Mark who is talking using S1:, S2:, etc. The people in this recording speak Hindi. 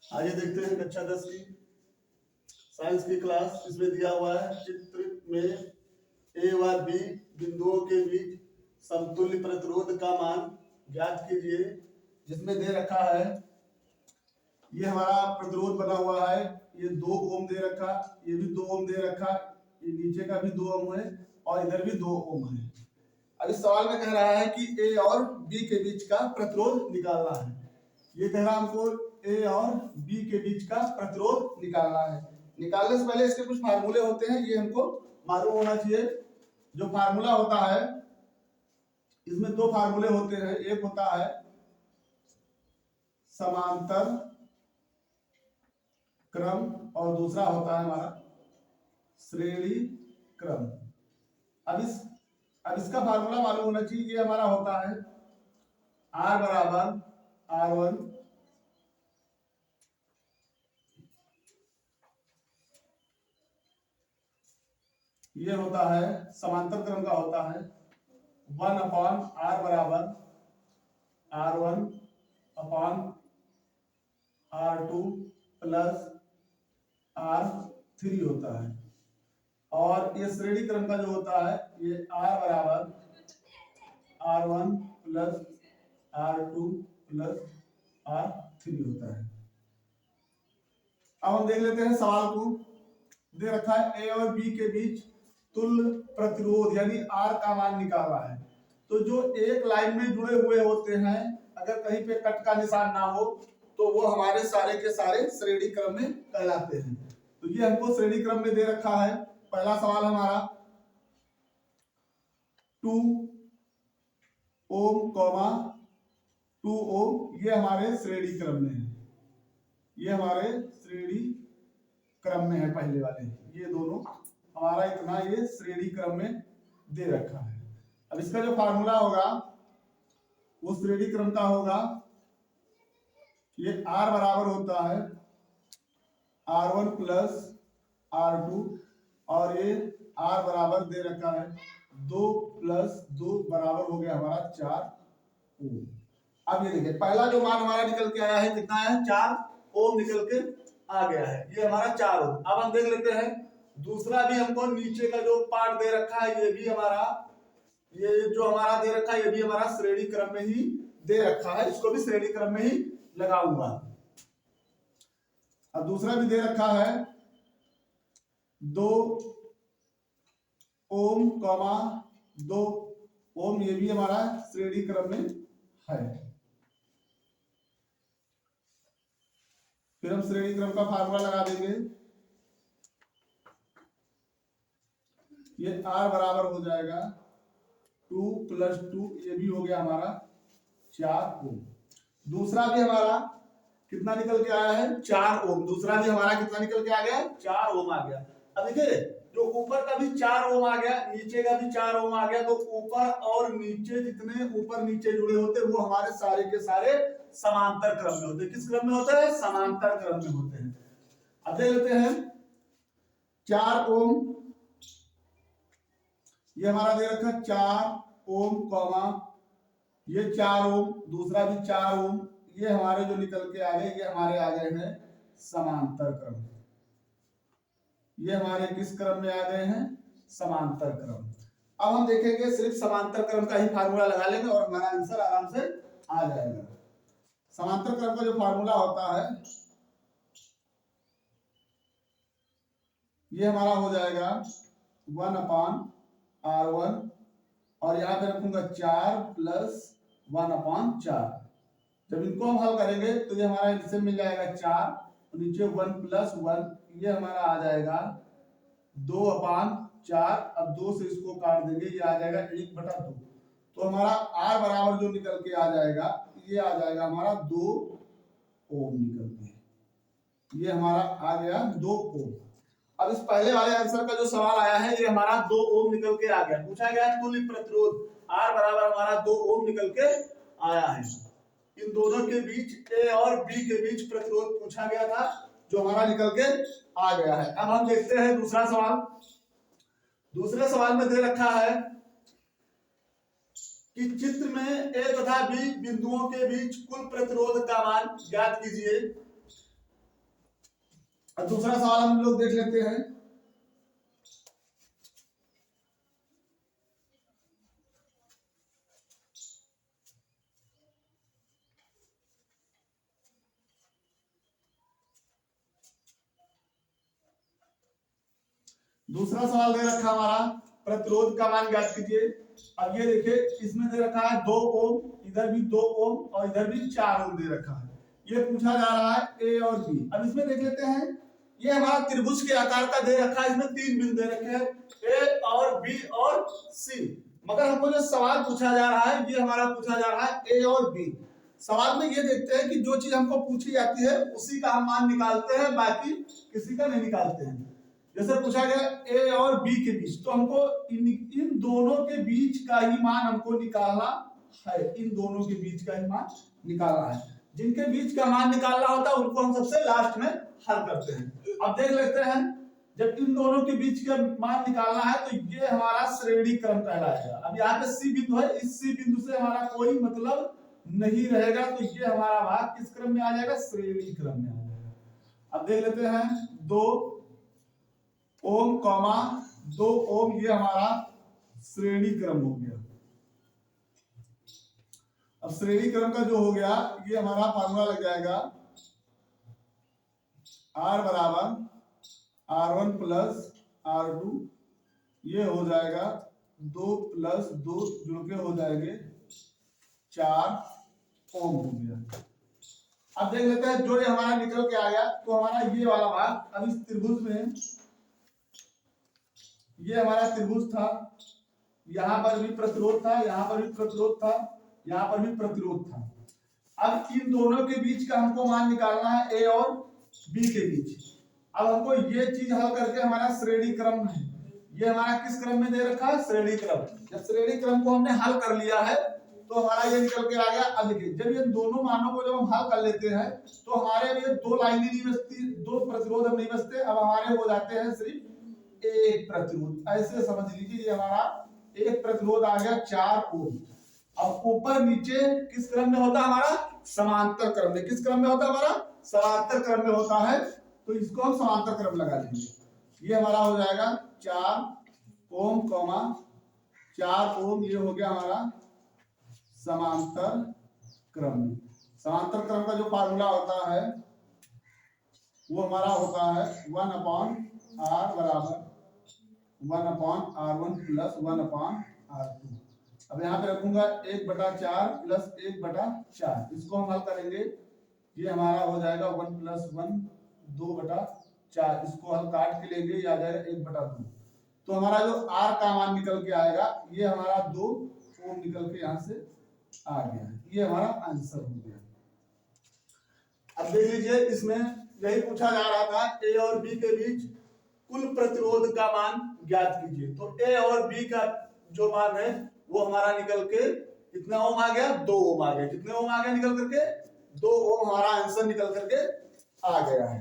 S1: आइए देखते हैं कक्षा 10 की साइंस की क्लास। इसमें दिया हुआ है चित्र में ए व बी बिंदुओं के बीच समतुल्य प्रतिरोध का मान ज्ञात कीजिए। जिसमें दे रखा है ये हमारा प्रतिरोध बना हुआ है, ये 2 ओम दे रखा, ये भी 2 ओम दे रखा, ये नीचे का भी 2 ओम है और इधर भी 2 ओम है। अब इस सवाल में कह रहा है कि ए और बी के बीच का प्रतिरोध निकालना है। ये कह रहा हमको ए और बी के बीच का प्रतिरोध निकालना है। निकालने से पहले इसके कुछ फार्मूले होते हैं, ये हमको मालूम होना चाहिए। जो फार्मूला होता है इसमें 2 फार्मूले होते हैं, एक होता है समांतर क्रम और दूसरा होता है हमारा श्रेणी क्रम। अब इसका फार्मूला मालूम होना चाहिए। ये हमारा होता है R बराबर R1 ये होता है समांतर क्रम का होता है 1/r बराबर R1 upon R2 plus R3 होता है। और ये श्रेणी क्रम का जो होता है ये R बराबर R1 plus R2 plus R3 होता है। अब हम देख लेते हैं सवाल को। दे रखा है ए और बी के बीच तुल्य प्रतिरोध यानी R का मान निकालना है। तो जो एक लाइन में जुड़े हुए होते हैं, अगर कहीं पे कट का निशान ना हो तो वो हमारे सारे के सारे श्रेणी क्रम में कहलाते हैं। तो ये हमको श्रेणी क्रम में दे रखा है। पहला सवाल हमारा 2 ओम 2 ओम ये हमारे श्रेणी क्रम में है। ये हमारे श्रेणी क्रम में है पहले वाले, ये दोनों हमारा इतना ये श्रेणी क्रम में दे रखा है। अब इसका जो फार्मूला होगा वो श्रेणी क्रम का होगा, ये R बराबर होता है R1 प्लस R2 और ये R बराबर दे रखा है 2 प्लस 2 बराबर हो गया हमारा 4 ओम। अब ये देखिए पहला जो मान हमारा निकल के आया है कितना है, 4 ओम निकल के आ गया है, ये हमारा 4 ओम। अब हम देख लेते हैं दूसरा भी हमको नीचे का जो पार्ट दे रखा है ये भी हमारा, ये जो हमारा दे रखा है ये भी हमारा श्रेणी क्रम में ही दे रखा है, इसको भी श्रेणी क्रम में ही लगाऊंगा। अब दूसरा भी दे रखा है 2 ओम 2 ओम, ये भी हमारा श्रेणी क्रम में है। फिर हम श्रेणी क्रम का फार्मूला लगा देंगे, ये R बराबर हो जाएगा 2 प्लस 2, ये भी हो गया हमारा 4 ओम। दूसरा भी हमारा कितना निकल के आया है, 4 ओम। दूसरा भी हमारा कितना निकल के आ गया, 4 ओम आ गया। अब देखिए जो ऊपर का भी 4 ओम आ गया, नीचे का भी 4 ओम आ गया, तो ऊपर और नीचे जितने ऊपर नीचे जुड़े होते हैं वो हमारे सारे के सारे समांतर क्रम में होते हैं। किस क्रम में होते हैं, समांतर क्रम में होते हैं। अब देख लेते हैं 4 ओम ये हमारा दे रखा 4 ओम ये 4 ओम, दूसरा भी 4 ओम, ये हमारे जो निकल के आ गए ये हमारे आ गए हैं समांतर क्रम। ये हमारे किस क्रम में आ गए हैं, समांतर क्रम। अब हम देखेंगे सिर्फ समांतर क्रम का ही फार्मूला लगा लेंगे और हमारा आंसर आराम से आ जाएगा। समांतर क्रम का जो फार्मूला होता है ये हमारा हो जाएगा 1/R1 और यहाँ पे रखूंगा 4 प्लस 1/4। जब इनको हम हल करेंगे तो ये हमारा इससे मिल जाएगा 4, नीचे 1 प्लस 1, ये हमारा आ जाएगा 2/4। अब 2 से इसको काट देंगे, ये आ जाएगा 1/2। तो हमारा R बराबर जो निकल के आ जाएगा ये आ जाएगा हमारा 2 ओम निकल के, ये हमारा आ गया 2 ओम। अब इस पहले वाले आंसर का जो सवाल आया है ये हमारा 2 ओम निकल के आ गया। पूछा गया तुल्य प्रतिरोध R बराबर हमारा 2 ओम निकल के आया है। इन दोनों के बीच ए और बी के बीच प्रतिरोध पूछा गया था जो हमारा निकल के आ गया है। अब हम देखते हैं दूसरा सवाल। दूसरे सवाल में दे रखा है कि चित्र में ए तथा बी बिंदुओं के बीच कुल प्रतिरोध का मान ज्ञात कीजिए। अब दूसरा सवाल हम लोग देख लेते हैं। दूसरा सवाल दे रखा हमारा प्रतिरोध का मान ज्ञात कीजिए। अब ये देखिए इसमें दे रखा है 2 ओम, इधर भी 2 ओम और इधर भी 4 ओम दे रखा है। ये पूछा जा रहा है ए और बी। अब इसमें देख लेते हैं, ये हमारा त्रिभुज के आकार का दे रखा है, इसमें 3 बिंदु दे रखे हैं ए और बी और सी। मगर हमको जो सवाल पूछा जा रहा है ये हमारा पूछा जा रहा है ए और बी। सवाल में ये देखते हैं कि जो चीज हमको पूछी जाती है उसी का हम मान निकालते हैं, बाकी किसी का नहीं निकालते हैं। जैसे पूछा गया ए और बी के बीच, तो हमको इन दोनों के बीच का ही मान हमको निकालना है। इन दोनों के बीच का ही मान निकालना है। जिनके बीच का मान निकालना होता है उनको हम सबसे लास्ट में हल करते हैं। अब देख लेते हैं, जब इन दोनों के बीच का मान निकालना है तो ये हमारा श्रेणी क्रम कहलाएगा। अब यहाँ पे सी बिंदु है, इस सी बिंदु से हमारा कोई मतलब नहीं रहेगा, तो ये हमारा भाग किस क्रम में आ जाएगा? श्रेणी क्रम में आ जाएगा। अब देख लेते हैं 2 ओम कॉमा 2 ओम, ये हमारा श्रेणी क्रम हो गया। अब श्रेणी क्रम का जो हो गया ये हमारा फार्मूला लग जाएगा R बराबर R1 प्लस R2, ये हो जाएगा 2 प्लस 2 जुड़ के हो जाएंगे 4 ओम हो गया। अब देख लेते हैं जो ये हमारा निकल के आ गया, तो हमारा ये वाला भाग, अब इस त्रिभुज में ये हमारा त्रिभुज था, यहां पर भी प्रतिरोध था, यहां पर भी प्रतिरोध था, यहां पर भी प्रतिरोध था। अब इन दोनों के बीच का हमको मान निकालना है ए और बी के बीच। अब हमको ये चीज हल करके हमारा श्रेणी क्रम है, ये हमारा किस क्रम में दे रखा है? श्रेणी क्रम। जब श्रेणी क्रम को हमने हल कर लिया है तो हमारा ये निकल के आ गया। अब देखिए जब ये दोनों मानों को जब हम हल कर लेते हैं तो हमारे लिए 2 लाइनें नहीं बचती, 2 प्रतिरोध हम नहीं बचते, अब हमारे हो जाते हैं सिर्फ एक प्रतिरोध। ऐसे समझ लीजिए ये हमारा एक प्रतिरोध आ गया 4 ओम। अब ऊपर नीचे किस क्रम में होता है? हमारा समांतर क्रम में। किस क्रम में होता है? हमारा समांतर क्रम में होता है, तो इसको हम समांतर क्रम लगा लेंगे। ये हमारा हो जाएगा 4 ओम कॉमा 4 ओम, ये हो गया हमारा समांतर क्रम। समांतर क्रम का जो फार्मूला होता है वो हमारा होता है 1/r बराबर 1/r1 प्लस 1/r2। अब यहाँ पे रखूंगा 1/4 प्लस 1/4, इसको हम हल करेंगे, ये हमारा हो जाएगा 1 + 1 2/4, इसको हम काट के लेंगे, ये आ जाएगा 1/2। तो हमारा जो r का मान निकल के आएगा ये हमारा 2 ओम निकल के यहाँ से आ गया। ये हमारा आंसर हो गया। अब देख लीजिए इसमें यही पूछा जा रहा था ए और बी के बीच कुल प्रतिरोध का मान ज्ञात कीजिए। तो ए और बी का जो मान है वो हमारा निकल के कितना ओम आ गया? 2 ओम आ गया। कितने ओम आ गया निकल करके? 2 ओम हमारा आंसर निकल करके आ गया है।